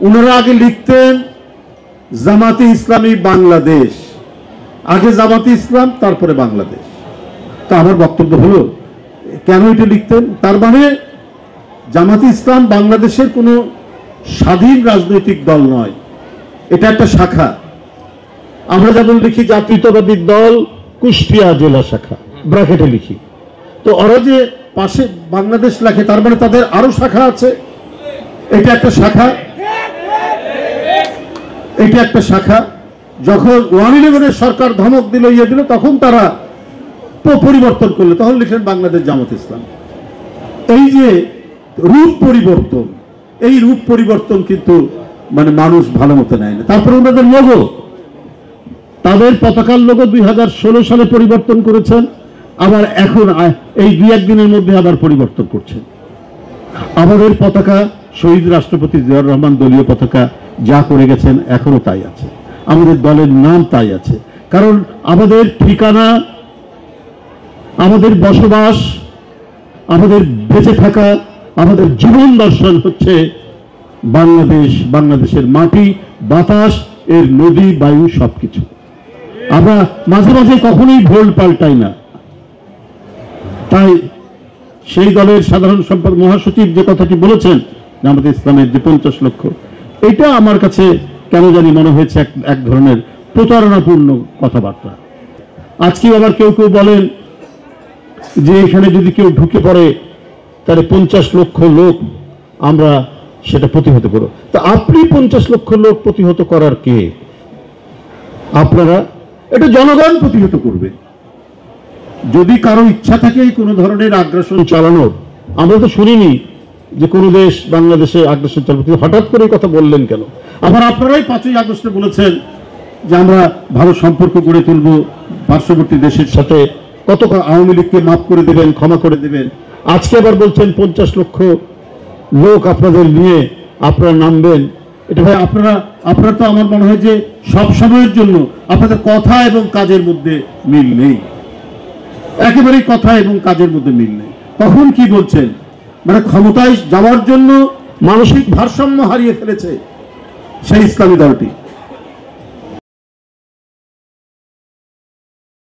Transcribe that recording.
ওনারা আগে লিখতেন জামাতে ইসলামী বাংলাদেশ, আগে জামাতে ইসলাম তারপরে বাংলাদেশ। তা আমার বক্তব্য হলো, কেন এটা লিখতেন? তার মানে জামাতে ইসলাম বাংলাদেশের কোনো স্বাধীন রাজনৈতিক দল নয়, এটা একটা শাখা। আমরা যেমন লিখি জাতীয়তাবাদী দল কুষ্টিয়া জেলা শাখা, ব্র্যাকেটে লিখি। তো ওরা যে পাশে বাংলাদেশ লেখে, তার মানে তাদের আরো শাখা আছে। এটা একটা শাখা, এটা একটা শাখা। যখন 111-এর সরকার ধমক দিল, ইয়ে দিল, তখন তারা পরিবর্তন করলো, তখন লিখলেন বাংলাদেশ জামাত ইসলাম। এই যে রূপ পরিবর্তন, এই রূপ পরিবর্তন কিন্তু মানে মানুষ ভালো মতো নেয় না। তারপরে ওনাদের লোগো, তাদের পতাকার লোগো 2016 সালে পরিবর্তন করেছেন, আবার এখন এই 2-1 দিনের মধ্যে আবার পরিবর্তন করছেন। আমাদের পতাকা শহীদ রাষ্ট্রপতি জিয়াউর রহমান দলীয় পতাকা যা করে গেছেন এখনো তাই আছে, আমাদের দলের নাম তাই আছে। কারণ আমাদের ঠিকানা, আমাদের বসবাস, আমাদের বেঁচে থাকা, আমাদের জীবন দর্শন হচ্ছে বাংলাদেশ, বাংলাদেশের মাটি, বাতাস, এর নদী, বায়ু, সবকিছু। আমরা মাঝে মাঝে কখনোই ভোল পাল্টাই না। তাই সেই দলের সাধারণ সম্পাদক মহাসচিব যে কথাটি বলেছেন আমাদের ইসলামের যে 50 লক্ষ, এটা আমার কাছে কেন জানি মনে হয়েছে এক ধরনের প্রতারণাপূর্ণ কথাবার্তা। আজকে আবার কেউ কেউ বলেন যে এখানে যদি কেউ ঢুকে পড়ে তাহলে 50 লক্ষ লোক আমরা সেটা প্রতিহত করব। তা আপনি 50 লক্ষ লোক প্রতিহত করার কে? আপনারা, এটা জনগণ প্রতিহত করবে। যদি কারো ইচ্ছা থাকে কোনো ধরনের আগ্রাসন চালানোর, আমরা তো শুনিনি যে কোন দেশ বাংলাদেশে আগ্রাসন চালাবে, হঠাৎ করে কথা বললেন কেন? আবার আপনারাই 5ই আগস্টে বলেছেন যে আমরা ভালো সম্পর্ক গড়ে তুলব পার্শ্ববর্তী দেশের সাথে, কত আওয়ামী লীগকে মাফ করে দেবেন, ক্ষমা করে দেবেন। আজকে আবার বলছেন 50 লক্ষ লোক আপনাদের নিয়ে আপনারা নামবেন। এটা ভাই আপনারা তো আমার মনে হয় যে সব সময়ের জন্য আপনাদের কথা এবং কাজের মধ্যে মিল নেই, একেবারেই কথা এবং কাজের মধ্যে মিল নেই। তখন কি বলছেন, মানে ক্ষমতায় যাওয়ার জন্য মানসিক ভারসাম্য হারিয়ে ফেলেছে সেই ইসলামী দলটি।